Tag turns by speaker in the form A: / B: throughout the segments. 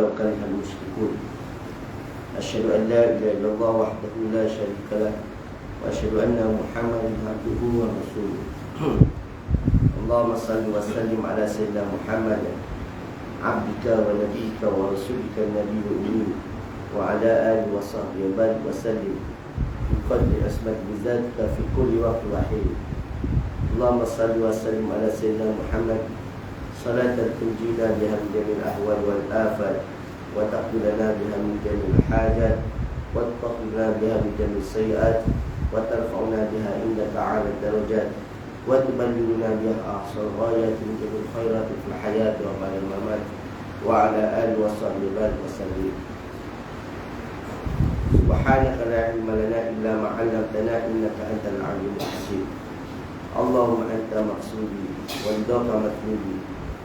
A: وكره المشركون أشهد أن لا إله إلا الله وحده لا شريك له وأشهد أن محمدا عبده ورسوله اللهم صل وسلم على سيدنا محمد عبدك ونبيك ورسولك النبي الأمي وعلى آله وصحبه وبارك وسلم بقدر أسماء بذاتك في كل وقت وحين اللهم صل وسلم على سيدنا محمد صلاة تنجينا بها من جميع الأهوال والآفات وتقضي لنا بها من جميع الحاجات وتطهرنا بها من جميع السيئات وترفعنا بها عندك أعلى الدرجات وتبلغنا بها أقصى الغايات من جميع الخيرات في الحياة وبعد الممات وعلى آله وصحبه وسلم. سبحانك لا علم لنا إلا ما علمتنا إنك أنت العليم الحكيم. اللهم أنت مقصودي ورضاك مطلوبي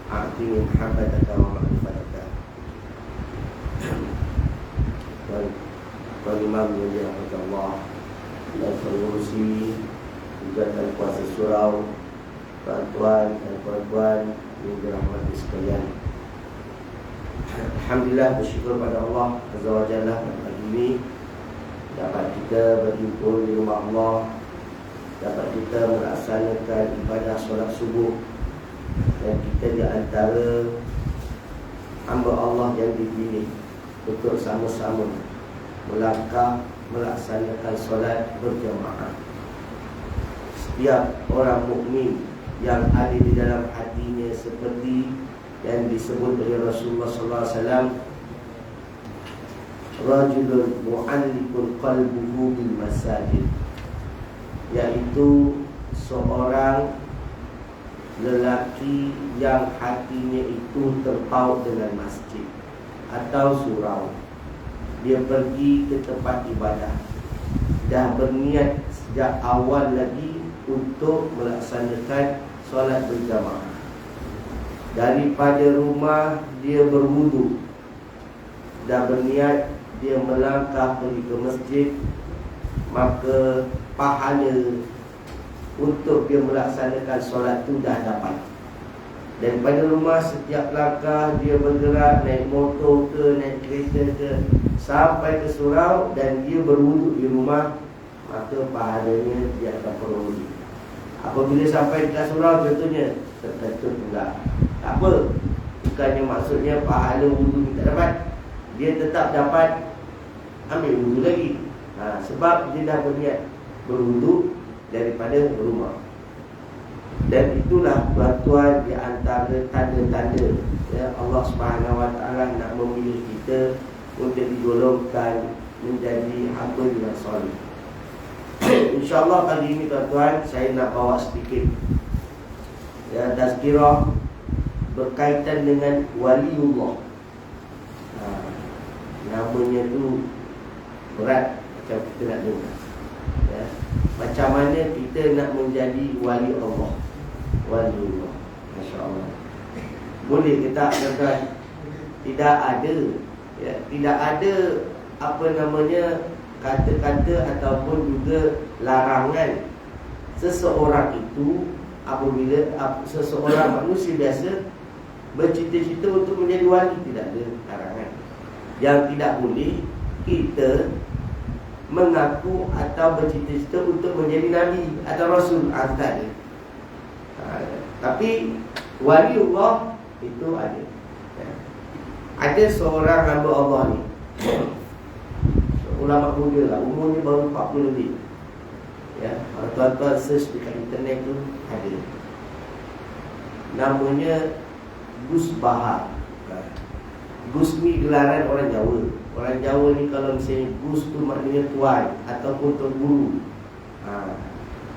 A: أعطني محبتك ومعرفتك. Tuan Imam yang dirahmati Allah dan pengurusi juga dan kuasa surau, tuan-tuan dan puan-puan yang dirahmati sekalian. Alhamdulillah, bersyukur pada Allah Azza wa Jalla pagi ini dapat kita berhimpun di rumah Allah, dapat kita melaksanakan ibadah solat subuh, dan kita di antara hamba Allah yang dipilih untuk sama-sama melangkah melaksanakan solat berjamaah. Setiap orang mukmin yang ada di dalam hatinya seperti yang disebut oleh Rasulullah sallallahu alaihi wasallam, rajulun mu'alliqun qalbuhu bil masajid, yaitu seorang lelaki yang hatinya itu terpaut dengan masjid atau surau. Dia pergi ke tempat ibadah, dah berniat sejak awal lagi untuk melaksanakan solat berjamaah. Daripada rumah dia berwudu, dah berniat dia melangkah pergi ke masjid, maka pahala untuk dia melaksanakan solat itu dah dapat. Daripada rumah setiap langkah dia bergerak, naik motor ke, naik kereta ke, sampai ke surau dan dia berwuduk di rumah, maka pahalanya dia akan peroleh. Apabila sampai ke surau contohnya terketut pula, tak apa, bukannya maksudnya pahala wuduk tak dapat, dia tetap dapat ambil wuduk lagi. Sebab dia dah berniat berwuduk daripada rumah. Dan itulah tuan-tuan di antara tanda-tanda Allah Subhanahu wa taala nak memilih kita untuk digolongkan menjadi hamba yang soleh. InsyaAllah kali ini tuan-tuan, saya nak bawa sedikit tazkirah berkaitan dengan waliullah. Namanya tu berat macam kita nak dengar. Macam mana kita nak menjadi wali Allah. Waliullah, masya-Allah. Boleh ke tak tuan-tuan? Tidak ada, tidak ada apa namanya kata-kata ataupun juga larangan seseorang itu apabila seseorang manusia biasa bercita-cita untuk menjadi wali, tidak ada larangan. Yang tidak boleh kita mengaku atau bercita-cita untuk menjadi nabi atau rasul, tak ada. Tapi waliullah itu ada. Ada seorang hamba Allah ni, ulama muda lah, umurnya baru 40 lebih. Kalau tuan-tuan search dekat internet tu ada. Namanya Gus Bahar. Gus ni gelaran orang Jawa. Orang Jawa ni kalau misalnya Gus tu maknanya tuan ataupun tuan guru.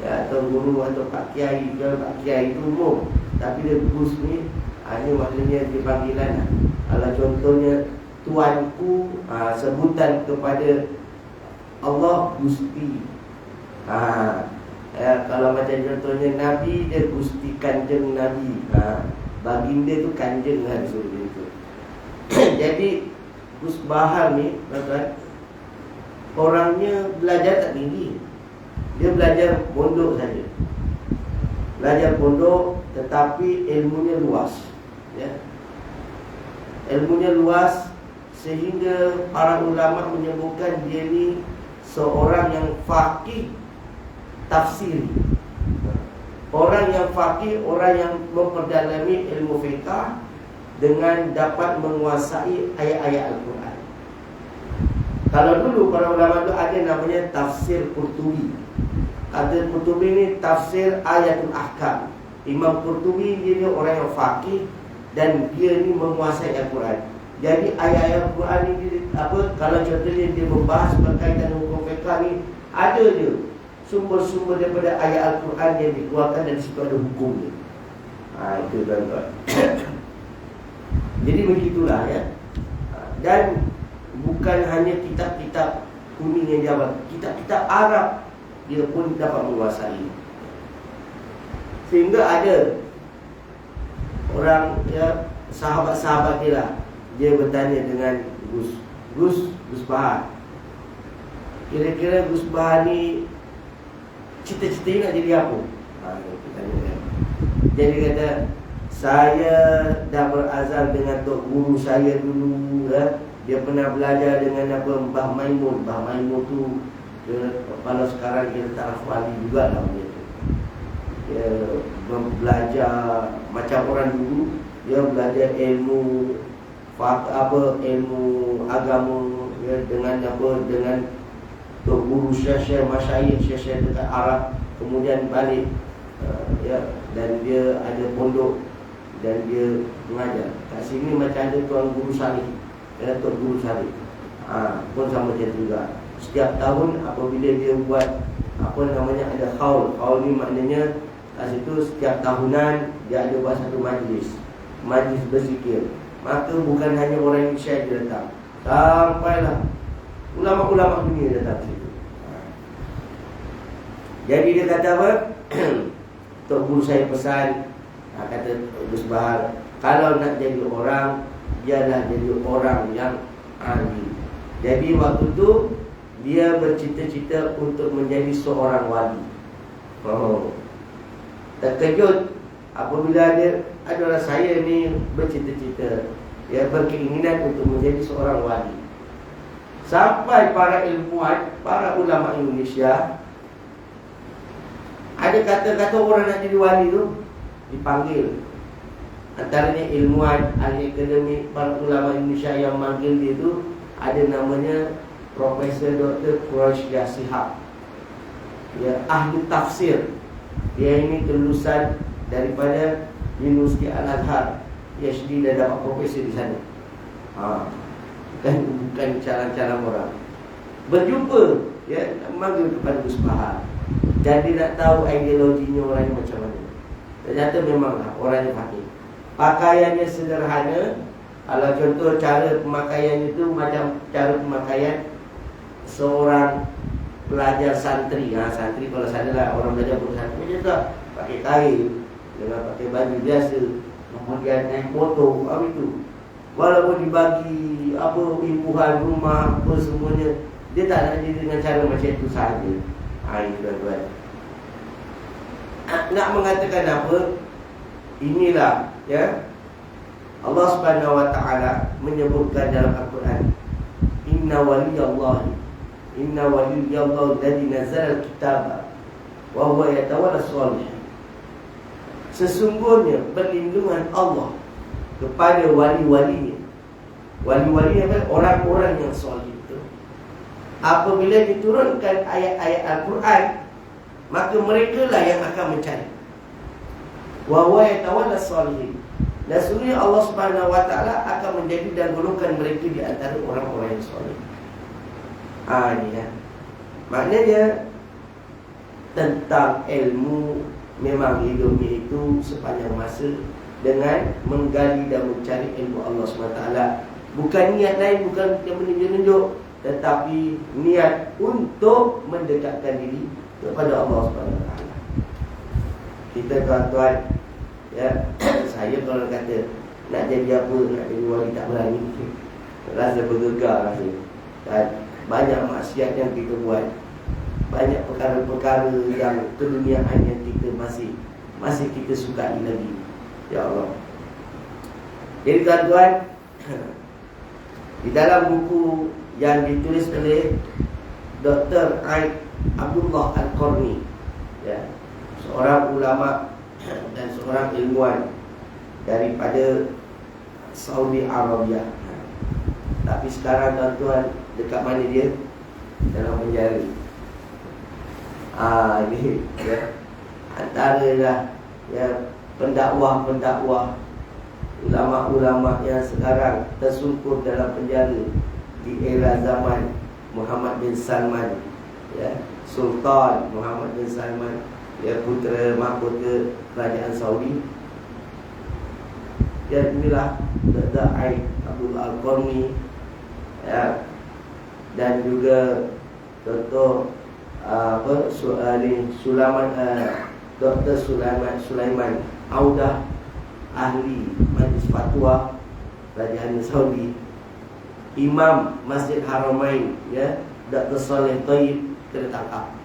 A: Tuan guru atau Pak Kiai ke, Pak Kiai itu umum. Tapi dia Gus ni, ini maknanya dia panggilan. Kalau contohnya tuanku, sebutan kepada Allah Gusti. Kalau macam contohnya Nabi, dia Gusti Kanjeng Nabi. Baginda tu kanjeng kan, seperti itu. Jadi Gus Bahar ni tuan-tuan, orangnya belajar tak tinggi. Dia belajar pondok saja. Belajar pondok tetapi ilmunya luas. Ilmunya luas sehingga para ulama menyebutkan dia ni seorang yang faqih tafsir. Orang yang faqih, orang yang memperdalami ilmu fiqh dengan dapat menguasai ayat-ayat Al-Quran. Kalau dulu para ulama itu ada namanya tafsir Qurtubi. Ada Qurtubi ni tafsir ayatul ahkam. Imam Qurtubi dia ni orang yang faqih dan dia ni menguasai Al-Quran. Jadi ayat-ayat Al-Quran ni kalau contohnya dia membahas berkaitan hukum fiqh ni, ada je sumber-sumber daripada ayat Al-Quran yang dikeluarkan dan di situ ada hukumnya. Itu tuan-tuan. Jadi begitulah ya. Dan bukan hanya kitab-kitab kuning yang jawab, kitab-kitab Arab dia pun dapat menguasai. Sehingga ada orang ya, sahabat-sahabat dia lah, dia bertanya dengan Gus Bahar, kira-kira Gus Bahar ni cita-cita nak jadi apa? Jadi kata, saya dah berazam dengan tok guru saya dulu ya. Dia pernah belajar dengan Mbah Maimun. Mbah Maimun tu kalau sekarang dia tak wali juga lah dia tu. Dia belajar macam orang dulu, dia belajar ilmu ilmu agama ya, dengan tok guru syekh-syekh masyayikh dekat Arab, kemudian balik ya, dan dia ada pondok dan dia mengajar. Kat sini macam ada tuan guru salih, ya, tuan guru salih. Pun sama macam juga. Setiap tahun apabila dia buat ada haul. Haul ni maknanya kat situ setiap tahunan dia ada buat satu majlis berzikir. Maka bukan hanya orang Indonesia dia datang, sampailah ulama-ulama dunia datang situ. Jadi dia kata apa? Tok guru saya pesan, kata Gus Bahar, kalau nak jadi orang, biarlah jadi orang yang alim. Jadi waktu tu dia bercita-cita untuk menjadi seorang wali. Terkejut apabila ada orang saya ni bercita-cita, ya, berkeinginan untuk menjadi seorang wali. Sampai para ilmuwan, para ulama Indonesia, ada kata-kata orang nak jadi wali tu dipanggil. Antaranya ilmuwan, ahli akademik, para ulama Indonesia yang manggil dia tu ada namanya Profesor Dr. Quraish Shihab. Ya, ahli tafsir. Dia ini kelulusan daripada Universiti Al-Azhar, PhD dah dapat profesor di sana. Bukan cara-cara orang. Berjumpa, ya, manggil kepada Gus Bahar. Jadi nak tahu ideologinya orang macam mana. Ternyata memanglah orang yang faham. Pakaiannya sederhana. Kalau contoh cara pemakaian itu macam cara pemakaian seorang pelajar santri. Santri kalau sanalah orang belajar bersantri macam tak, pakai kain dengan pakai baju biasa, kemudian naik motor, itu. Walaupun dibagi imbuhan rumah apa semuanya, dia tak nak jadi dengan cara macam itu sahaja. Itu tuan-tuan. Nak mengatakan apa? Inilah ya, Allah Subhanahu wa taala menyebutkan dalam Al-Quran, Inna waliyallahi alladhi nazzala al-kitaba wa huwa yatawalla as-salihin. Sesungguhnya perlindungan Allah kepada wali-walinya. Wali-wali apa? Orang-orang yang soleh itu. Apabila diturunkan ayat-ayat Al-Quran, maka mereka lah yang akan mencari. Wa huwa yatawalla as-salihin. Dan sesungguhnya Allah Subhanahu wa taala akan menjadi dan golongkan mereka di antara orang-orang yang soleh. Ini ya. Maknanya tentang ilmu memang hidupnya itu sepanjang masa dengan menggali dan mencari ilmu Allah SWT. Bukan niat lain, bukan yang menunjuk-nunjuk, tetapi niat untuk mendekatkan diri kepada Allah SWT. Kita tuan-tuan, ya, saya kalau kata nak jadi apa, nak jadi wali, tak berani. Rasa bergegar rasa. Dan banyak maksiat yang kita buat, banyak perkara-perkara yang keduniaan yang kita masih kita sukai lagi. Ya Allah. Jadi tuan-tuan, Di dalam buku yang ditulis oleh Dr. Aid Abdullah Al-Qarni, ya, seorang ulama dan seorang ilmuwan daripada Saudi Arabia. Tapi sekarang tuan-tuan, dekat mana dia? Dalam penjara. Ini ya, antara lah ya, pendakwah-pendakwah, ulama-ulama yang sekarang tersungkur dalam penjara di era zaman Muhammad bin Salman, ya, Sultan Muhammad bin Salman, ya, putera mahkota kerajaan Saudi. Dan inilah Dr. Aid Abdullah Al-Qarni, ya, dan juga Dr. Dr. Sulaiman Audah, ahli Majlis Fatwa Kerajaan Saudi. Imam Masjid Haramain, ya, Dr. Saleh Tayyib kena tangkap.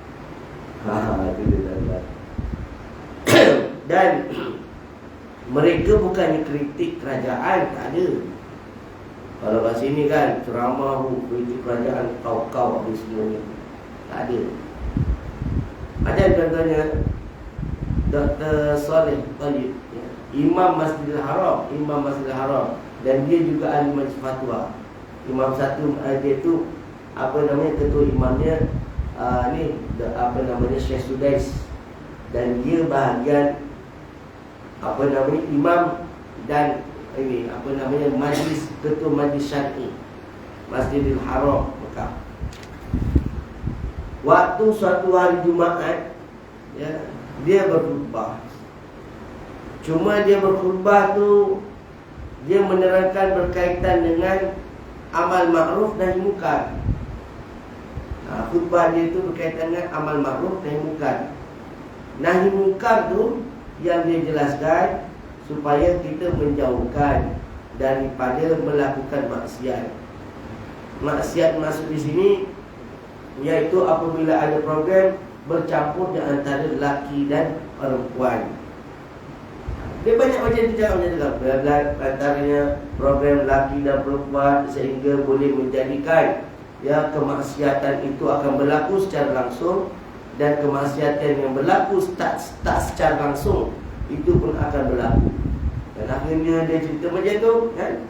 A: Dan mereka bukannya kritik kerajaan, tak ada. Kalau kat sini kan ceramah kritik kerajaan, kau habis semuanya. Tak ada. Ada contohnya Dr. Saleh Tayyib, ya, Imam Masjidil Haram, dan dia juga ahli Majlis Fatwa. Imam satu dia tu ketua imamnya Syekh Sudais, dan dia bahagian imam dan majlis, ketua majlis syar'i Masjidil Haram Mekah. Waktu suatu hari Jumaat, ya, dia berkhutbah. Cuma dia berkhutbah tu, dia menerangkan berkaitan dengan amal ma'ruf nahi munkar. Khutbah dia tu berkaitan dengan amal ma'ruf nahi munkar. Nahi munkar tu yang dia jelaskan supaya kita menjauhkan daripada melakukan maksiat. Maksiat masuk di sini iaitu apabila ada program bercampur di antara lelaki dan perempuan. Dia banyak macam tu cakap, antaranya program lelaki dan perempuan, sehingga boleh menjadikan, ya, kemaksiatan itu akan berlaku secara langsung, dan kemaksiatan yang berlaku tak secara langsung itu pun akan berlaku. Dan akhirnya dia cerita macam tu, kan?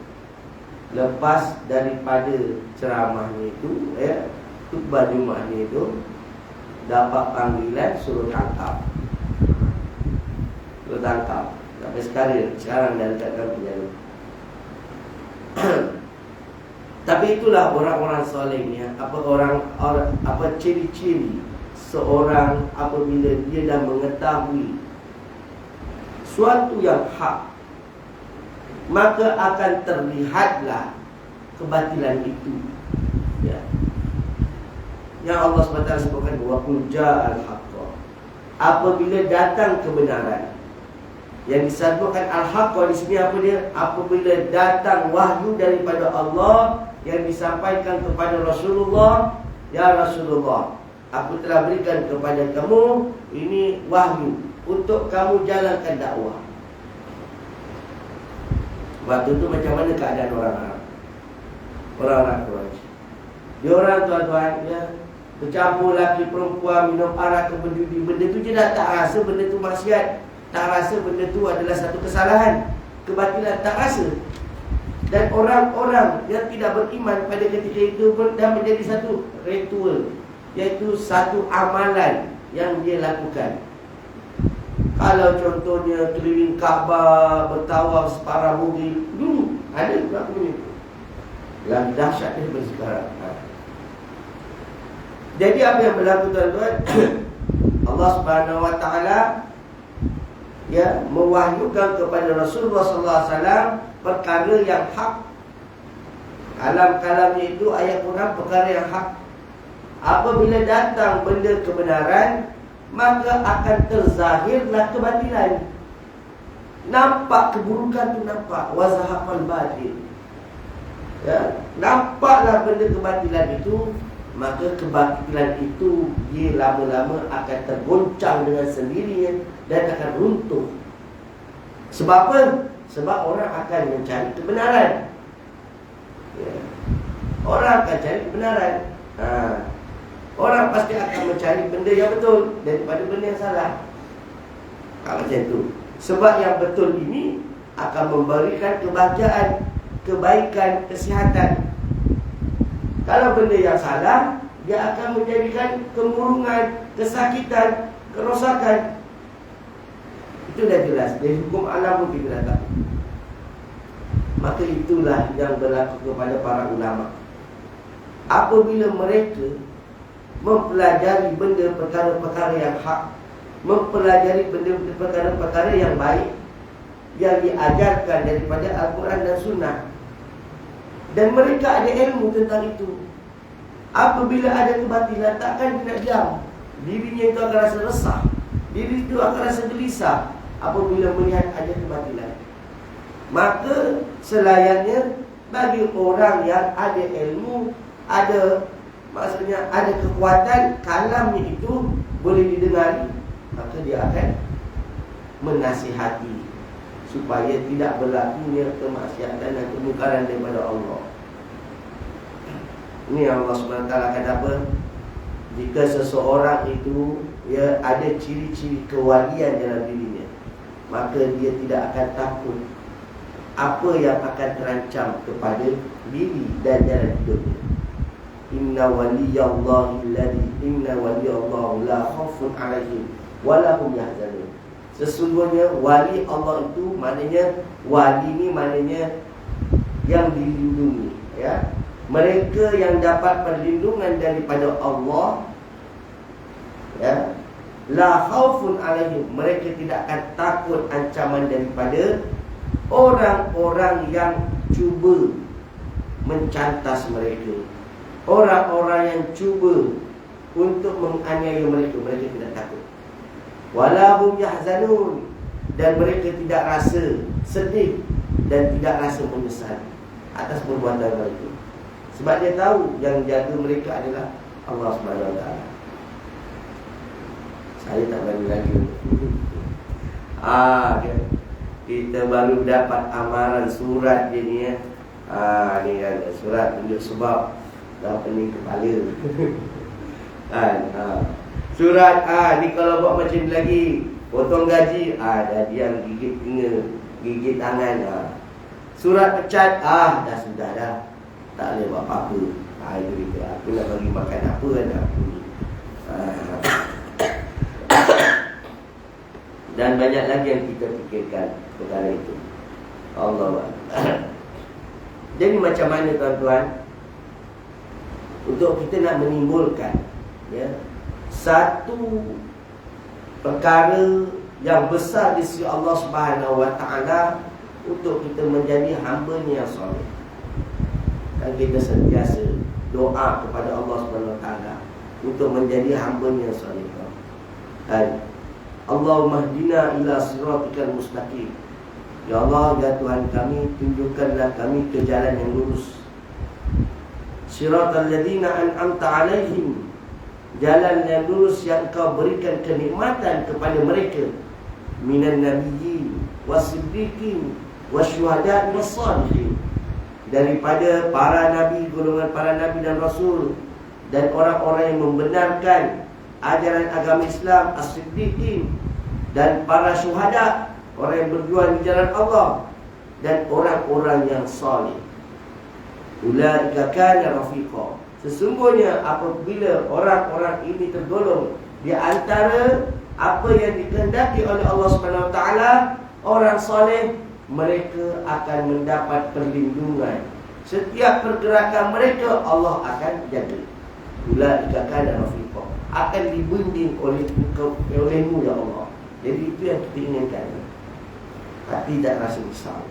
A: Lepas daripada ceramahnya itu, ya, khutbah Jumaatnya itu, dapat panggilan suruh tangkap. Sampai sekarang dah dekat dalam penjara. Tapi itulah orang-orang soleh ni, apa ciri-ciri seorang apabila dia dah mengetahui suatu yang hak, maka akan terlihatlah kebatilan itu, ya. Yang Allah SWT sebutkan, wa qul ja'al haqqa, apabila datang kebenaran. Yang disebutkan al-haqqa di sini apa dia? Apabila datang wahyu daripada Allah yang disampaikan kepada Rasulullah, ya Rasulullah, aku telah berikan kepada kamu ini wahyu untuk kamu jalankan dakwah. Waktu itu macam mana keadaan orang Arab? Orang-orang Quraisy. Dia orang, tuan-tuan, ya, bercampur laki perempuan, minum arak, berdiri. Benda tu je dah tak rasa benda tu maksiat, tak rasa benda tu adalah satu kesalahan, kebatilan, tak rasa. Dan orang-orang yang tidak beriman pada ketika itu pun dah menjadi satu ritual, iaitu satu amalan yang dia lakukan. Kalau contohnya keliling Kaabah, bertawaf separah bumi, dulu ada berapa ni? Yang dahsyat daripada sekarang. Jadi apa yang berlaku, tuan-tuan? Allah Subhanahu Wa Taala, ya, mewahyukan kepada Rasulullah SAW perkara yang hak. Kalam-kalamnya itu ayat Quran, perkara yang hak. Apabila datang benda kebenaran, maka akan terzahirlah kebatilan. Nampak keburukan tu, nampak wazahaqal batil, ya, nampaklah benda kebatilan itu, maka kebatilan itu dia lama-lama akan tergoncang dengan sendirinya dan akan runtuh. Sebab apa? Sebab orang akan mencari kebenaran, ya. orang akan cari kebenaran. Orang pasti akan mencari benda yang betul daripada benda yang salah. Macam itu. Sebab yang betul ini akan memberikan kebahagiaan, kebaikan, kesihatan. Kalau benda yang salah, dia akan menjadikan kemurungan, kesakitan, kerosakan. Itu dah jelas. Dari hukum alam pun kita dah tahu. Maka itulah yang berlaku kepada para ulama. Apabila mereka mempelajari benda perkara-perkara yang hak, mempelajari benda perkara-perkara yang baik, yang diajarkan daripada Al-Quran dan Sunnah, dan mereka ada ilmu tentang itu, apabila ada kebatilan, takkan dia nak diam. Dirinya itu akan rasa resah, diri itu akan rasa gelisah apabila melihat ada kebatilan. Maka selayaknya bagi orang yang ada ilmu, maksudnya ada kekuatan, kalamnya itu boleh didengari, maka dia akan menasihati supaya tidak berlakunya kemaksiatan dan kemungkaran daripada Allah. Ini Allah SWT kata apa? Jika seseorang itu ada ciri-ciri kewalian dalam dirinya, maka dia tidak akan takut apa yang akan terancam kepada diri dan jalan hidupnya. Inna waliyallahi la khaufun alaihim wa la hum yahzanun. Sesungguhnya wali Allah itu maknanya, wali ni maknanya yang dilindungi, ya. Mereka yang dapat perlindungan daripada Allah, ya, la khaufun alaihim, mereka tidak akan takut ancaman daripada orang-orang yang cuba mencantas mereka, orang-orang yang cuba untuk menganiaya mereka, mereka tidak takut. Walahum yahzanun, dan mereka tidak rasa sedih dan tidak rasa menyesal atas perbuatan mereka, sebab dia tahu yang jaga mereka adalah Allah SWT. Saya tak berani lagi. Kita baru dapat amaran surat dia ni, ni kan surat tunjuk sebab dah pening kepala. Surat ni kalau buat macam ni lagi, potong gaji, dah diam, gigit telinga, gigit tangan. Surat pecat, dah sudah dah, tak boleh buat apa-apa. Itu kita, aku nak bagi makan apa kan aku ni. Dan banyak lagi yang kita fikirkan perkara itu. Allah. Jadi macam mana tuan-tuan, untuk kita nak menimbulkan, ya, satu perkara yang besar di sisi Allah Subhanahu Wa Taala, untuk kita menjadi hamba-Nya yang soleh. Dan kita sentiasa doa kepada Allah Subhanahu Wa Taala untuk menjadi hamba-Nya yang soleh. Allahumma hdina ila siratikal mustaqim. Ya Allah, ya Tuhan kami, tunjukkanlah kami ke jalan yang lurus. Siratal ladzina an'amta alaihim, jalan yang lurus yang Kau berikan kenikmatan kepada mereka, minan nabiyyin wasiddiqin wasyuhada wassalihin, daripada para nabi, golongan para nabi dan rasul, dan orang-orang yang membenarkan ajaran agama Islam, as-siddiqin, dan para syuhada, orang yang berjuang di jalan Allah, dan orang-orang yang salih. Ulaika kana rafiqa, sesungguhnya apabila orang-orang ini tergolong di antara apa yang dikehendaki oleh Allah Subhanahu Wa Taala, orang saleh, mereka akan mendapat perlindungan. Setiap pergerakan mereka Allah akan jaga. Ulaika kana rafiqa, akan dibimbing olehmu ya Allah. Jadi itu yang kita inginkan. Tapi tidak rasa besar,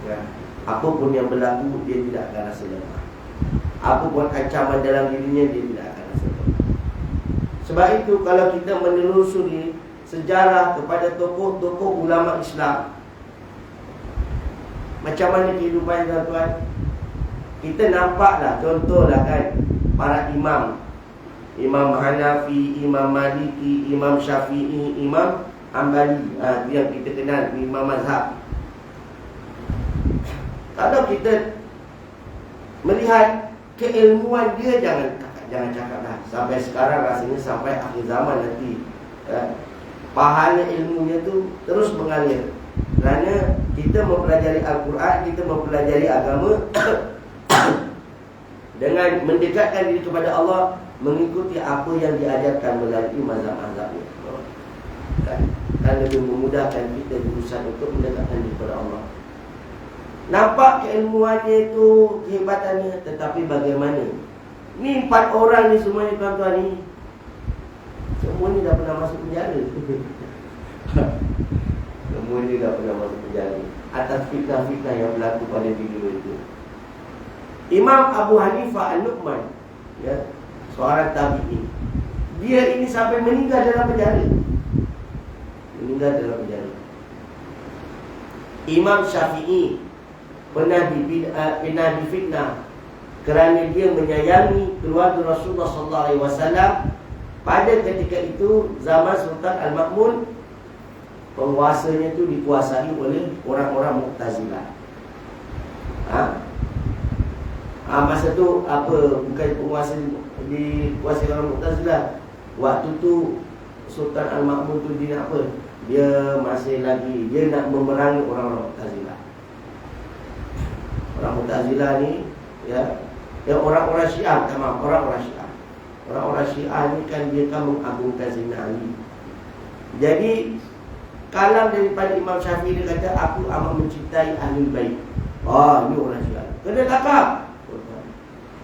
A: ya. Apapun yang berlaku, dia tidak akan rasa lemah. Apapun ancaman dalam dirinya, dia tidak akan rasa lemah. Sebab itu kalau kita menelusuri sejarah kepada tokoh-tokoh ulama Islam, macam mana kehidupan tuan-tuan, kita nampaklah, contohlah kan, para imam, Imam Hanafi, Imam Maliki, Imam Syafi'i, Imam Hanbali, itu yang kita kenal, imam mazhab. Kalau kita melihat keilmuan dia, jangan cakap dah. Sampai sekarang rasanya sampai akhir zaman nanti pahala ilmunya tu terus mengalir. Kerana kita mempelajari Al-Quran, kita mempelajari agama dengan mendekatkan diri kepada Allah, mengikuti apa yang diajarkan melalui mazhab-mazhabnya. Kan lebih memudahkan kita berusaha untuk mendekatkan diri kepada Allah. Nampak keilmuannya itu, kehebatannya, tetapi bagaimana? Ni 4 orang ni semuanya tuan-tuan ni, semua ni dah pernah masuk penjara. Semua ni dah pernah masuk penjara atas fitnah-fitnah yang berlaku pada video itu. Imam Abu Hanifah An-Nu'man, ya, seorang tabi'in, dia ini sampai meninggal dalam penjara. Meninggal dalam penjara. Imam Syafi'i pernah difitnah kerana dia menyayangi keluarga Rasulullah SAW. Pada ketika itu zaman Sultan Al-Ma'mun, penguasanya itu dikuasai oleh orang-orang Mu'tazilah. Masa tu bukan penguasa dikuasai orang Mu'tazilah. Waktu tu Sultan Al-Ma'mun tu dia nak apa? Dia masih lagi, dia nak memerangi orang-orang Mu'tazilah. Orang Mu'tazilah ni, ya orang-orang Syiah, orang-orang Syiah. Orang-orang Syiah ni kan dia kan mengagungkan Sayyidina Ali. Jadi kalam daripada Imam Syafi'i, dia kata aku amat mencintai Ahlul Bait. Ni orang Syiah, kena tangkap.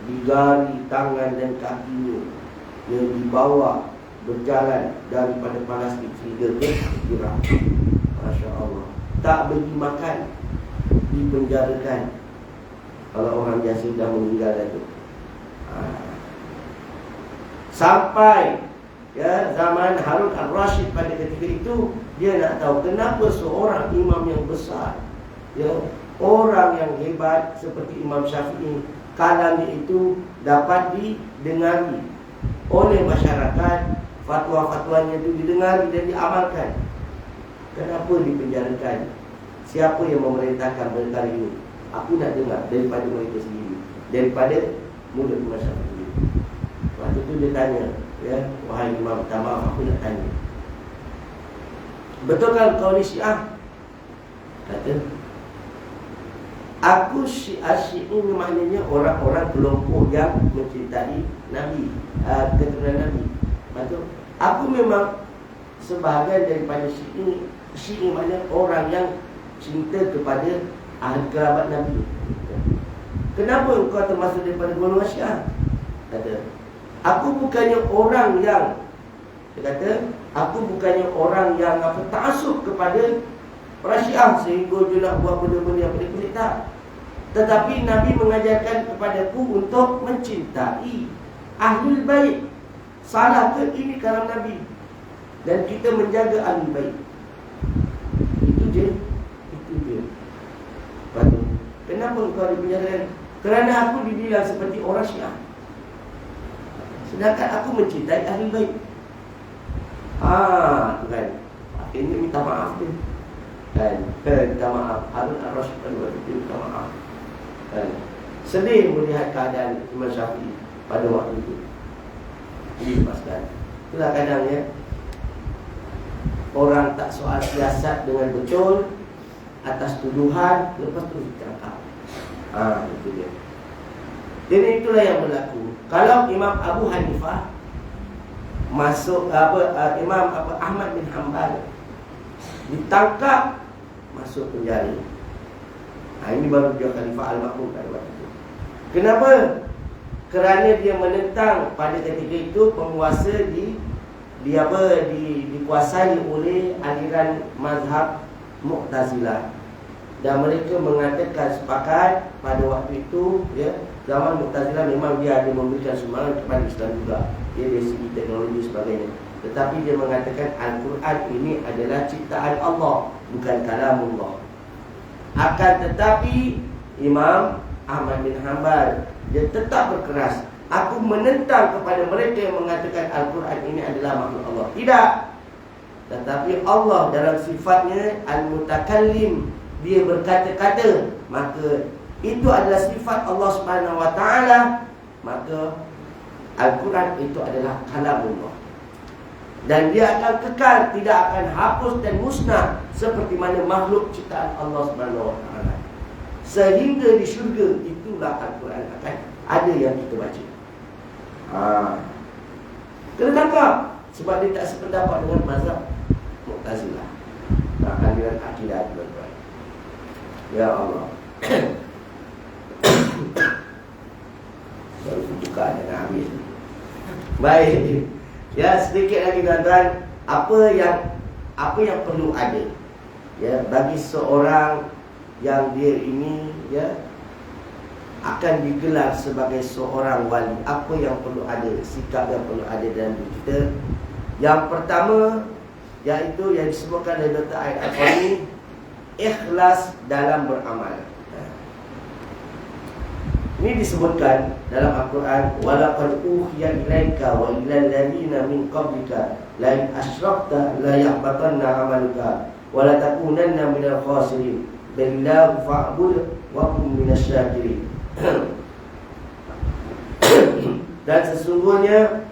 A: Digari tangan dan kakinya, dia dibawa berjalan daripada Palestin hingga ke Iraq. Masya Allah. Tak bagi makan, dipenjarakan. Kalau orang biasa dah meninggal itu. Sampai zaman Harun Ar-Rasyid pada ketika itu, dia nak tahu kenapa seorang imam yang besar, orang yang hebat seperti Imam Syafi'i, kalamnya itu dapat didengari oleh masyarakat, fatwa-fatwanya itu didengari dan diamalkan. Kenapa dipenjarakan? Siapa yang memerintahkan perkara ini? Aku nak dengar daripada mereka sendiri, daripada mulut masyarakat. Waktu tu dia tanya, wahai Imam, minta maaf, aku nak tanya, betul kan kau ni Syiah? Kata, aku Syiah ni maknanya orang-orang kelompok yang mencintai Nabi, keturunan Nabi. Betul? Aku memang sebahagian daripada Syiah maknanya orang yang cinta kepada ahli kerabat Nabi. Kenapa engkau termasuk daripada golongan Syiah? Kata, aku bukannya orang yang, dia kata, aku bukannya orang yang ta'assub kepada para Syiah sehingga dia nak buat benda-benda yang pelik-pelik, tak. Tetapi Nabi mengajarkan kepadaku untuk mencintai Ahlul Bait. Salah ke ini kalam Nabi? Dan kita menjaga Ahlul Bait. Itu je. Lepas tu, kenapa engkau dipenjarakan? Kerana aku dibilang seperti orang Syiah, sedangkan aku mencintai Ahlul Bait. Tu kan, akhirnya minta maaf dia. Minta maaf. Harun Ar-Rasyid minta maaf. Sedih melihat keadaan Imam Syafi'i pada waktu itu. Dilepaskan. Itulah kadangnya orang tak soal siasat dengan betul atas tuduhan, lepas tu ditangkap. Itu dia. Jadi itulah yang berlaku. Kalau Imam Abu Hanifah masuk Imam Ahmad bin Hanbal ditangkap, masuk penjara. Ini baru dia Khalifah Al-Ma'mun pada waktu itu. Kenapa? Kerana dia menentang pada ketika itu penguasa dikuasai oleh aliran mazhab Mu'tazilah. Dan mereka mengatakan sepakat pada waktu itu, zaman Mu'tazilah memang dia ada memberikan sumbangan kepada Islam juga, dari segi teknologi sebagainya. Tetapi dia mengatakan Al-Quran ini adalah ciptaan Allah, bukan kalamullah. Akan tetapi Imam Ahmad bin Hanbal, dia tetap berkeras, aku menentang kepada mereka yang mengatakan Al-Quran ini adalah makhluk Allah. Tidak. Tetapi Allah dalam sifatnya Al-Mutakallim, dia berkata-kata, maka itu adalah sifat Allah Subhanahu wa taala, maka Al-Quran itu adalah kalamullah. Dan dia akan kekal, tidak akan hapus dan musnah seperti mana makhluk ciptaan Allah Subhanahu wa taala. Sehingga di syurga itulah Al-Quran akan ada yang kita baca. Kena tangkap, sebab dia tak sependapat dengan mazhab Mu'tazilah, aliran akidah tuan-tuan. Ya Allah. Baru buka dan habis. Baik. Ya, sedikit lagi tuan-tuan, apa yang perlu ada, ya, bagi seorang yang dia ini, ya, akan digelar sebagai seorang wali. Apa yang perlu ada, sikap yang perlu ada dalam diri kita. Yang pertama, iaitu yang disebutkan oleh Dr. Aid Al-Qani, ikhlas dalam beramal. Ini disebutkan dalam Al-Quran, walaqad uhiya ilaika wa ilal ladzina min qablika la in asyrakta la yahbatanna 'amaluka wa la takunanna minal khasirin billahi fa'bud wa kum minasyakirin. Dan sesungguhnya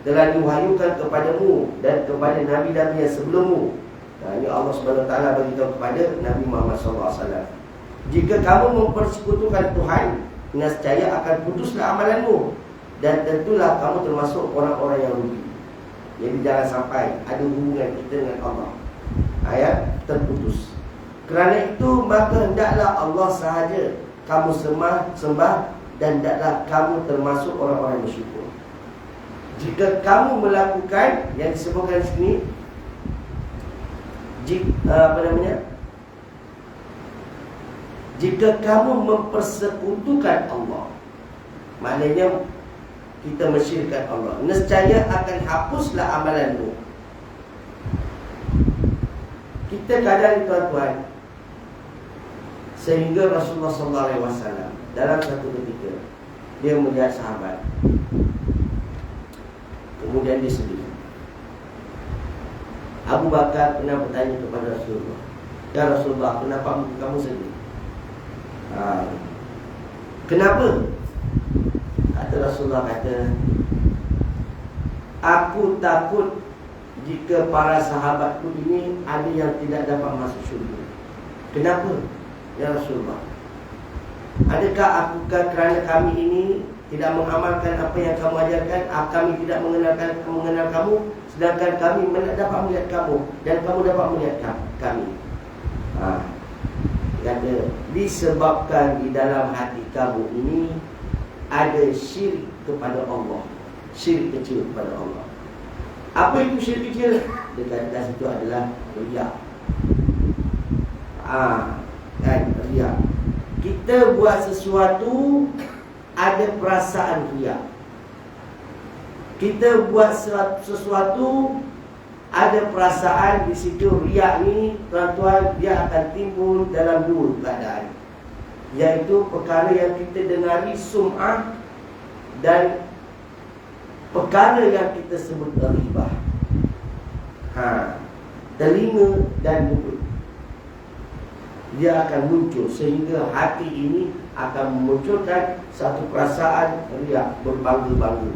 A: telah diwahyukan kepadamu dan kepada nabi-nabi yang sebelummu. Ini Allah Subhanahu wa taala beritahu kepada Nabi Muhammad SAW, jika kamu mempersekutukan Tuhan, nescaya akan putuslah amalanmu, dan tentulah kamu termasuk orang-orang yang rugi. Jadi jangan sampai ada hubungan kita dengan Allah terputus. Kerana itu maka hendaklah Allah sahaja kamu sembah, dan hendaklah kamu termasuk orang-orang yang bersyukur. Jika kamu melakukan yang disebutkan di sini, jika kamu mempersekutukan Allah, maknanya kita mensyirikkan Allah, nescaya akan hapuslah amalanmu. Kita kadang, tuan-tuan, sehingga Rasulullah SAW dalam satu ketika dia melihat sahabat, kemudian dia sedih. Abu Bakar pernah bertanya kepada Rasulullah, ya Rasulullah, kenapa kamu sedih? Kenapa? Kata Rasulullah, aku takut jika para sahabatku ini ada yang tidak dapat masuk syurga. Kenapa? Ya Rasulullah, adakah kerana kami ini tidak mengamalkan apa yang kamu ajarkan, kami tidak mengenal kamu, sedangkan kami dapat melihat kamu dan kamu dapat melihat kami. Kata, disebabkan di dalam hati kamu ini ada syirik kepada Allah, syirik kecil kepada Allah. Apa itu syirik kecil? Dia kata itu adalah riya. Riya. Kita buat sesuatu ada perasaan riya. Kita buat sesuatu ada perasaan di situ. Riya ni, tuan-tuan, dia akan timbul dalam dua keadaan, iaitu perkara yang kita dengari, sum'ah, dan perkara yang kita sebut ghibah, telinga dan mulut. Dia akan muncul sehingga hati ini akan memunculkan satu perasaan riya, berbangga-bangga.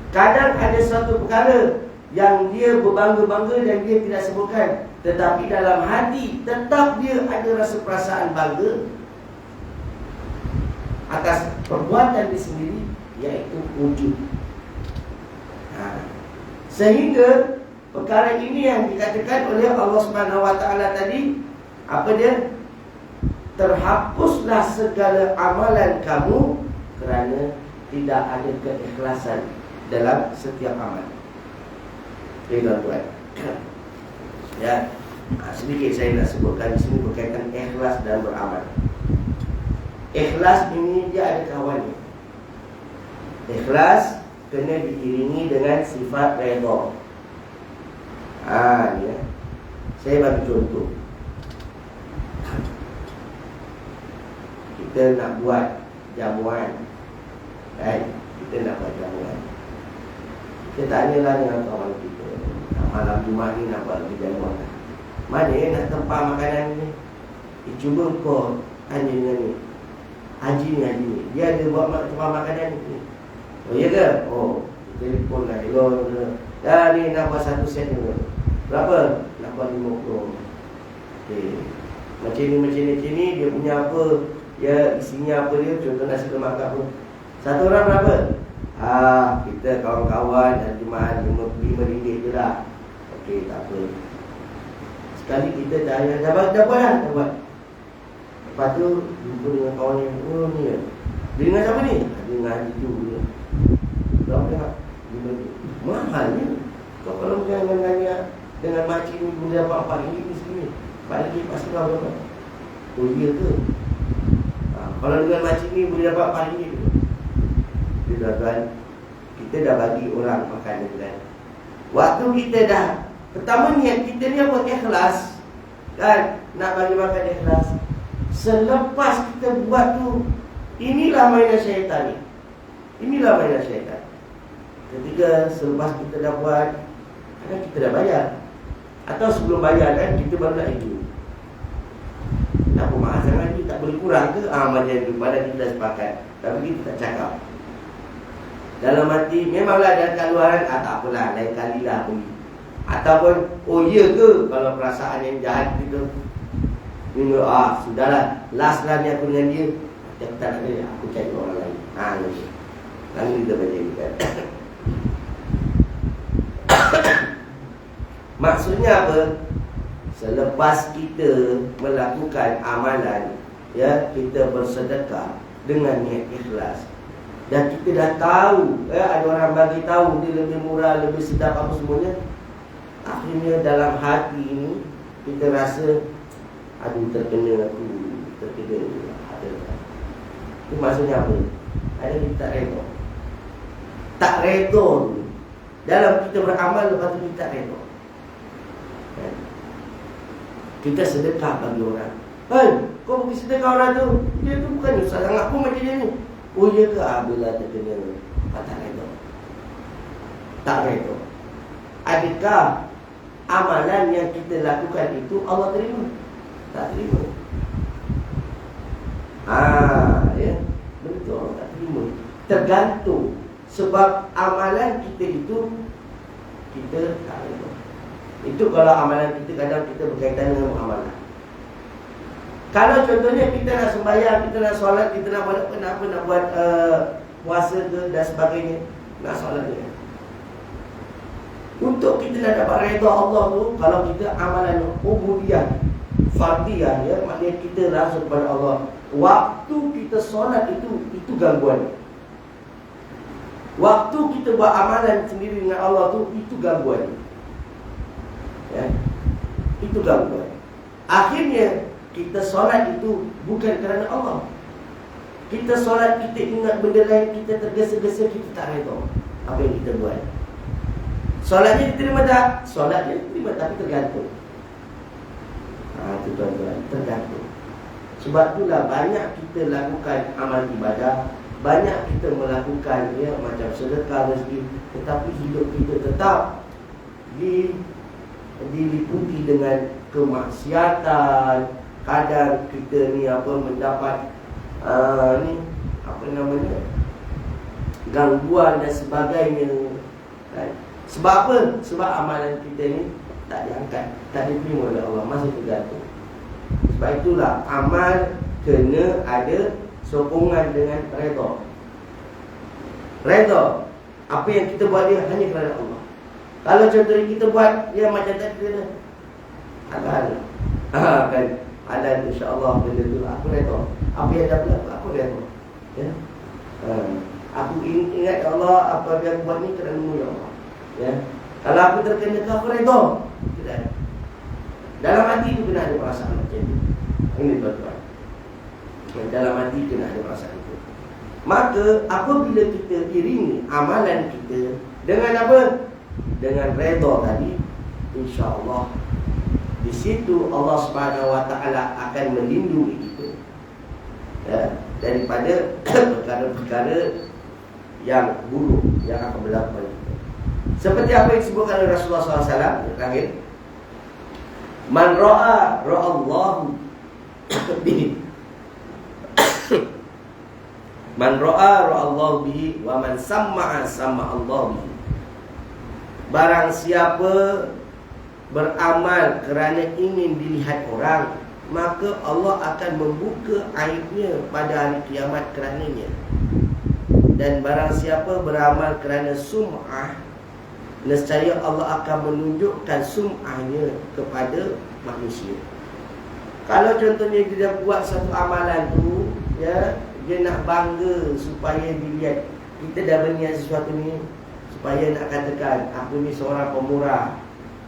A: Kadang ada satu perkara yang dia berbangga-bangga dan dia tidak sebutkan, tetapi dalam hati tetap dia ada rasa perasaan bangga atas perbuatan dia sendiri, iaitu wujud. Sehingga perkara ini yang dikatakan oleh Allah Subhanahu wa taala tadi, apa dia? Terhapuslah segala amalan kamu kerana tidak ada keikhlasan dalam setiap amal. Jadi tuan-tuan, ya, sedikit saya nak sebutkan di sini berkaitan ikhlas dan beramal. Ikhlas ini dia ada kawannya. Ikhlas kena diiringi dengan sifat redha. Ya. Saya bagi contoh. Kita nak buat jamuan, kan? Kita nak buat jamuan. Kita tanyalah dengan kawan kita, malam Jumaat ni nak buat jamuan, mana nak tempah makanan ni? Cuba kau tanya dengan ni Haji ni dia ada buat tempat makanan ni. Oh iya ke? Oh telefon lah. Dah ni nak buat 1 sen ni. Berapa? Nak buat 50. Okay. Macam ni dia punya apa, ya isinya apa dia, contoh nasi lemak apa. Satu orang berapa? Kita kawan-kawan dan jemaah RM5 je lah. Okey, tak apa. Sekali kita dah buat lah. Lepas tu jumpa dengan kawan yang ni ya. Dia dengan siapa ni? Dia dengan Haji tu dia. Berapa tak? RM5. Mahalnya. Kau kalau dengan makcik ni boleh dapat RM4 di sini. RM4 pasti kau dapat. Oh iya ke? Kalau dengan makcik ni boleh dapat RM4 ke? Dia tuan-tuan, kita dah bagi orang makanan kan. Waktu kita dah pertama niat kita ni apa? Ikhlas. Kan? Nak bagi makan ikhlas. Selepas kita buat tu, inilah mainan syaitan ni. Inilah mainan syaitan. Ketika selepas kita dah buat, kadang kita dah bayar. Atau sebelum bayar kan, kita baru nak itu. Tak apa, mahal sangat ni, tak boleh kurang ke? Macam tu, pada kita dah sepakat. Tapi kita tak cakap. Dalam hati, memanglah ada keluaran, tak apalah, lain kali lah pergi. Ataupun, oh iya ke? Kalau perasaan yang jahat kita, sudahlah, last lah ni aku dengan dia. Dia tak ada, aku cari orang lain. Lalu kita baca ni kan. Maksudnya apa? Selepas kita melakukan amalan, ya, kita bersedekah dengan niat ikhlas, dan kita dah tahu, ada orang bagi tahu dia lebih murah, lebih sedap apa semuanya. Akhirnya dalam hati ini kita rasa, aduh terkena aku, ada. Itu maksudnya apa? Ada kita tak redha. Tak redha dalam kita beramal, lepas tu kita tak redha. Kita sedekah bagi orang. Kau pergi sedekah orang tu, dia tu bukan susah sangat pun macam dia ni. Oh iya ke? Bila terkena, tak redha. Tak redha. Adakah amalan yang kita lakukan itu Allah terima? Tak terima. Ya, betul, Allah tak terima. Tergantung. Sebab amalan kita itu, kita tak redha. Itu kalau amalan kita, kadang kita berkaitan dengan amalan. Kalau contohnya kita nak sembahyang, kita nak solat, kita nak buat apa, nak buat puasa ke dan sebagainya, nak solat dia. Untuk kita nak dapat redha Allah tu, kalau kita amalan ubudiyah, fardiyah, ya, maknanya kita langsung kepada Allah. Waktu kita solat itu gangguan. Waktu kita buat amalan sendiri dengan Allah tu, itu gangguan. Ya, itu gangguan. Akhirnya kita solat itu bukan kerana Allah. Kita solat, kita ingat benda lain, kita tergesa-gesa, kita tak redha apa yang kita buat. Solatnya diterima tak? Solatnya diterima, tapi tergantung. Itu tuan-tuan, tergantung. Sebab itulah banyak kita lakukan amal ibadah, banyak kita melakukan, ya, macam sedekah rezeki, tetapi hidup kita tetap diliputi dengan kemaksiatan. Kadang kita ni mendapat gangguan dan sebagainya, kan? Sebab apa? Sebab amalan kita ni tak diangkat, tak diterima oleh Allah, masih tergantung. Sebab itulah amal kena ada sokongan dengan redha. Redha, apa yang kita buat dia hanya kerana Allah. Kalau contohnya kita buat dia macam tadi kena halal, kan, halal, insya-Allah benda tu aku redha. Apa yang dah berlaku aku redha, ya. Aku ingat Allah, apa yang aku buat ni kerana-Mu, ya Allah, ya. Kalau aku terkena ke, aku redha. Tidak. Dalam hati itu kena ada perasaan macam ni. Ini tuan-tuan, dalam hati kena ada perasaan itu. Maka apabila kita iringi amalan kita dengan apa? Dengan redha tadi, insya-Allah di situ Allah Subhanahu Wa Taala akan melindungi kita, ya, daripada perkara-perkara yang buruk yang akan berlaku pada kita. Seperti apa yang disebutkan oleh Rasulullah SAW terakhir, man ra'a ra'allahu Man ra'a ra'allahu bihi wa man samma'a sama'allahu bihi. Barang siapa beramal kerana ingin dilihat orang, maka Allah akan membuka aibnya pada hari kiamat kerananya. Dan barang siapa beramal kerana sum'ah, nescaya Allah akan menunjukkan sum'ahnya kepada manusia. Kalau contohnya dia buat satu amalan tu, ya, dia nak bangga supaya dilihat, kita dah berniat sesuatu ni supaya nak katakan aku ni seorang pemurah,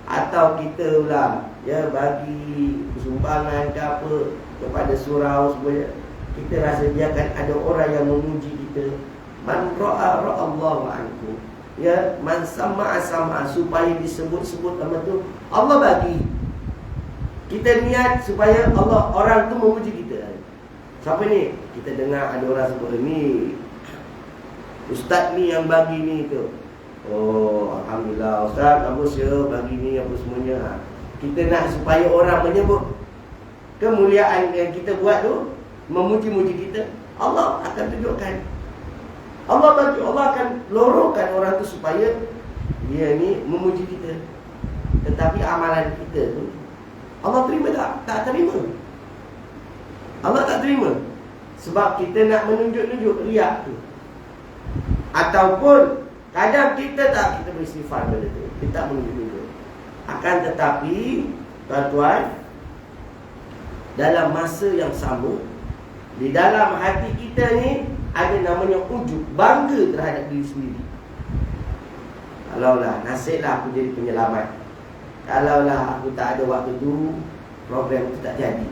A: atau kita pula, ya, bagi sumbangan ke apa kepada surau supaya kita rasa dia akan ada orang yang memuji kita. Man ra'a ra'allahu anhu, ya, man sama'a sama'a, supaya disebut-sebut nama tu Allah bagi. Kita niat supaya Allah, orang tu memuji kita. Siapa ni? Kita dengar ada orang sebut ni ustaz ni yang bagi ni tu. Oh, alhamdulillah ustaz, bagus ya bagi ni apa semuanya. Kita nak supaya orang menyebut kemuliaan yang kita buat tu, memuji-muji kita. Allah akan tunjukkan. Allah bagi, Allah akan lorongkan orang tu supaya dia ni memuji kita. Tetapi amalan kita tu Allah terima tak? Tak terima. Allah tak terima. Sebab kita nak menunjuk-nunjuk riak tu. Ataupun kadang kita tak, kita beristighfar pada tu, kita tak menunjuk-nunjuk. Akan tetapi tuan-tuan, dalam masa yang sama, di dalam hati kita ni ada namanya ujub, bangga terhadap diri sendiri. Kalaulah nasiblah aku jadi penyelamat, kalaulah aku tak ada waktu tu, program tu tak jadi.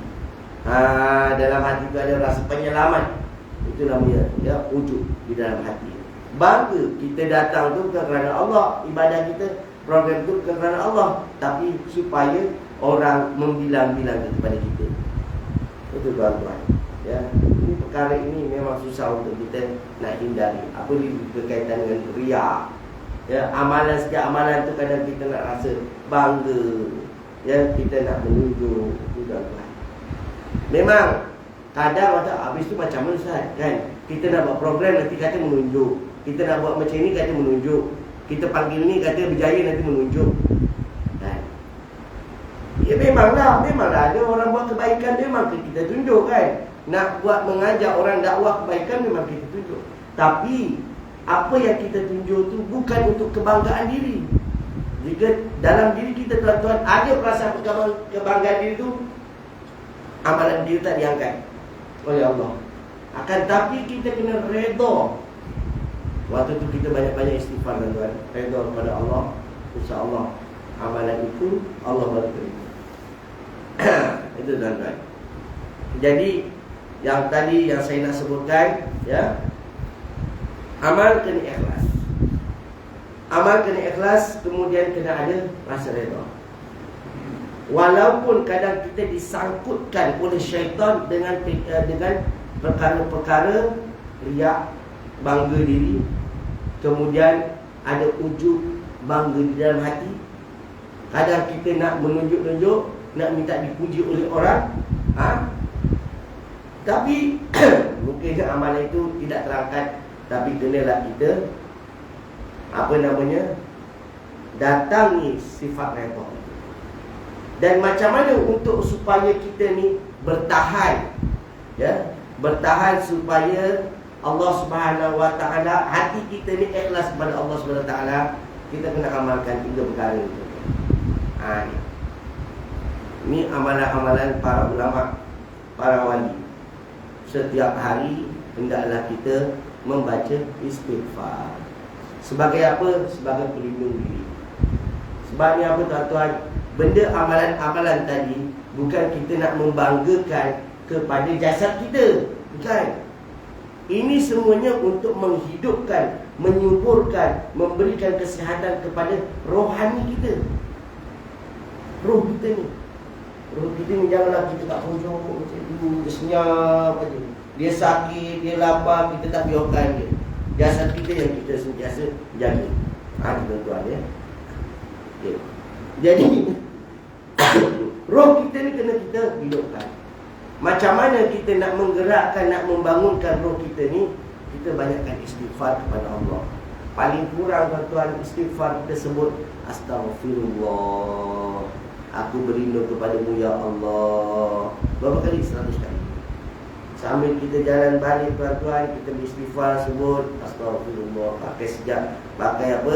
A: Dalam hati tu ada rasa penyelamat. Itu namanya, ya, ujub di dalam hati. Bangga kita datang tu bukan kerana Allah, ibadah kita, program tu bukan kerana Allah, tapi supaya orang membilang-bilang kepada kita. Itu tuan-tuan, ya. Ini perkara ini memang susah untuk kita nak hindari. Apa ni berkaitan dengan riak, ya. Amalan, setiap amalan tu kadang kita nak rasa bangga, ya, kita nak menunjuk, tuan-tuan. Memang kadang habis tu macam mana Ustaz, kan? Kita nak buat program nanti kata menunjuk, kita nak buat macam ni kata menunjuk, kita panggil ni kata berjaya nanti menunjuk, kan? Ya memanglah ada orang buat kebaikan, memang kita tunjuk, kan? Nak buat mengajak orang dakwah kebaikan, memang kita tunjuk. Tapi apa yang kita tunjuk tu bukan untuk kebanggaan diri. Jika dalam diri kita, tuan-tuan, ada perasaan kebanggaan diri tu, amalan diri tak diangkat oleh Allah. Akan tapi kita kena redha. Waktu tu kita banyak-banyak istighfar, tuan-tuan. Redha kepada Allah. InsyaAllah amalan itu Allah baru terima. Itu, tuan-tuan. Jadi yang tadi yang saya nak sebutkan, ya, amal kena ikhlas. Amal kena ikhlas, kemudian kena ada rasa redha. Walaupun kadang kita disangkutkan oleh syaitan dengan perkara-perkara riak, bangga diri, kemudian ada ujub, bangga di dalam hati. Kadang kita nak menunjuk-nunjuk, nak minta dipuji oleh orang, tapi mungkin amalan itu tidak terangkat. Tapi kenalah kita, apa namanya, datangi sifat redha. Dan macam mana untuk supaya kita ni bertahan, ya, bertahan supaya Allah Subhanahu Wa Taala, hati kita ni ikhlas kepada Allah Subhanahu Wa Taala. Kita kena amalkan 3 perkara itu. Ini amalan-amalan para ulama, para wali. Setiap hari hendaklah kita membaca istighfar. Sebagai apa? Sebagai pelindung diri. Sebabnya apa, tuan-tuan? Benda amalan-amalan tadi bukan kita nak membanggakan kepada jasad kita, bukan. Ini semuanya untuk menghidupkan, menyuburkan, memberikan kesihatan kepada rohani kita. Roh kita ni, janganlah kita tak kunjung macam tu, dia senyap aja. Dia sakit, dia lapar, kita tak biarkan dia. Jasad kita yang kita sentiasa jaga. Tuan-tuan, ya. Okay. Jadi roh kita ni kena kita hidupkan. Macam mana kita nak menggerakkan, nak membangunkan roh kita ni? Kita banyakkan istighfar kepada Allah. Paling kurang tuan-tuan, istighfar kita sebut Astaghfirullah, aku berlindung kepadamu ya Allah. Berapa kali? 100 kali. Sambil kita jalan balik tuan-tuan, kita beristighfar, sebut Astaghfirullah. Pakai sejak, pakai apa?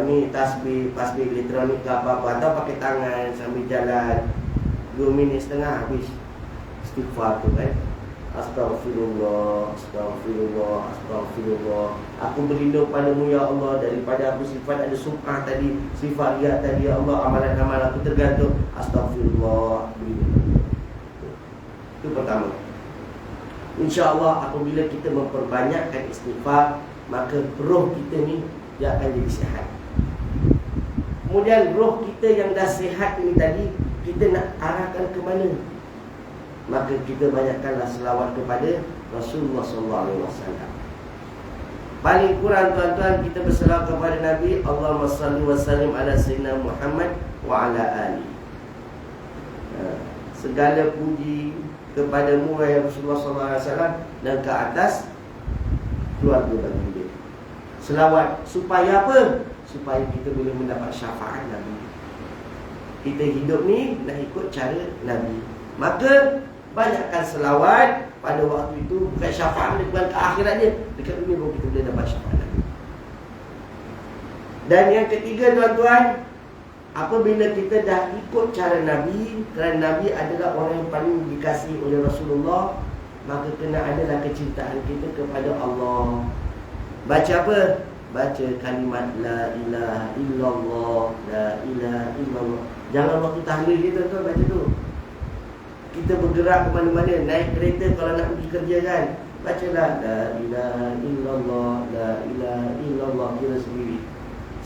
A: Ni tasbih elektronik ke apa-apa, atau pakai tangan sambil jalan. 2 minit setengah habis istighfar tu kan. Astaghfirullah, Astaghfirullah, Astaghfirullah. Aku berlindung padamu ya Allah daripada aku sifat ada sum'ah tadi, sifat riak tadi ya Allah. Amalan-amalan aku tergantung. Astaghfirullah, berlindung. Itu pertama. InsyaAllah apabila kita memperbanyakkan istighfar, maka roh kita ni dia akan jadi sihat. Kemudian roh kita yang dah sihat ini tadi, kita nak arahkan ke mana? Maka kita banyakkanlah selawat kepada Rasulullah SAW. Paling kurang tuan-tuan, kita berselawat kepada Nabi. Allahumma salli wa sallim ala sayyidina Muhammad wa ala ali. Segala puji kepadamu wahai Rasulullah SAW, dan ke atas keluarga baginda. Selawat supaya apa? Supaya kita boleh mendapat syafaat Nabi. Kita hidup ni nak ikut cara Nabi. Maka banyakkan selawat pada waktu itu. Bukan syafaat bukan ke akhirat dia, dekat dunia baru kita boleh dapat syafaat Nabi. Dan yang ketiga tuan-tuan, apabila kita dah ikut cara Nabi, kerana Nabi adalah orang yang paling dikasihi oleh Rasulullah, maka kena adalah kecintaan kita kepada Allah. Baca apa? Baca kalimat La ilaha illallah, La ilaha illallah. Jangan waktu tahlil dia tuan-tuan baca tu. Kita bergerak ke mana-mana, naik kereta kalau nak pergi kerja kan, bacalah La ilaha illallah, La ilaha illallah, kira sendiri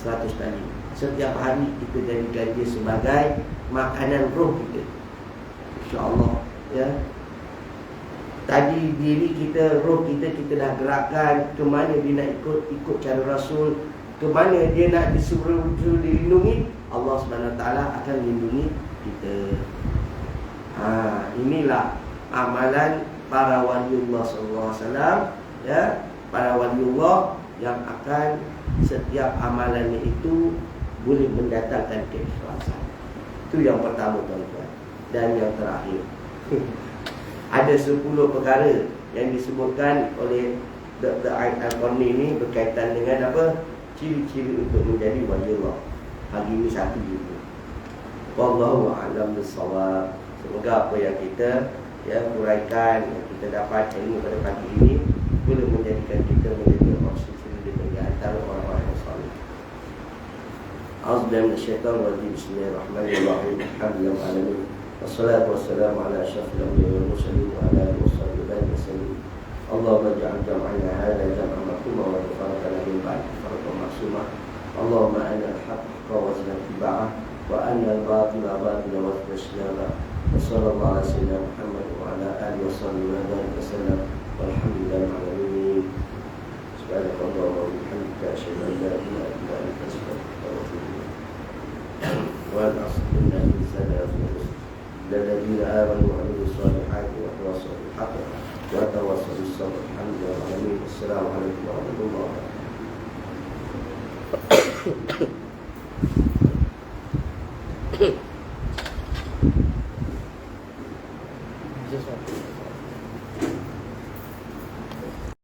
A: 100 kali. Setiap hari kita jadikan dia sebagai makanan roh kita, InsyaAllah ya. Tadi diri kita, roh kita, kita dah gerakkan ke mana dia nak ikut cara Rasul, ke mana dia nak disuruh dilindungi. Allah SWT akan lindungi kita. Inilah amalan para waliullah SAW ya, para waliullah yang akan setiap amalannya itu boleh mendatangkan keikhlasan. Itu yang pertama tuan-tuan. Dan yang terakhir, ada 10 perkara yang disebutkan oleh Dr. Aid Al-Qarni ini berkaitan dengan apa? Ciri-ciri untuk menjadi waliullah. Pagi ini satu juga. Wallahu a'lam bissawab. Semoga apa yang kita uraikan, yang kita dapat ilmu pada pagi ini boleh menjadikan kita menjadi orang suci di antara orang-orang yang saleh. A'udzubillahi minasyaitonir rajim. Bismillahirrahmanirrahim. Alhamdulillahil alamin. Wassalatu wassalamu ala asyrafil anbiya'i wal mursalin wa ala alihi wasallam. Allahumma ij'al jam'ana hadha jam'an marhuma wa tafarraqana min ba'di tafarraqan ma'suma. Allahumma arina al-haqqa warzuqna ittiba'ah wa arina al-batila batilan warzuqna ijtinabah. Wassallallahu ala sayyidina Muhammad wa ala alihi wasallam. Walhamdulillahil alamin. Subhanakallahumma wa bihamdika asyhadu an la ilaha illa anta astaghfiruka wa atubu ilaik. Wa as'aluna insana الذين آمنوا وعملوا الصالحات وتواصوا بالحق وتواصوا بالصبر. الحمد لله رب العالمين. السلام عليكم ورحمة الله وبركاته.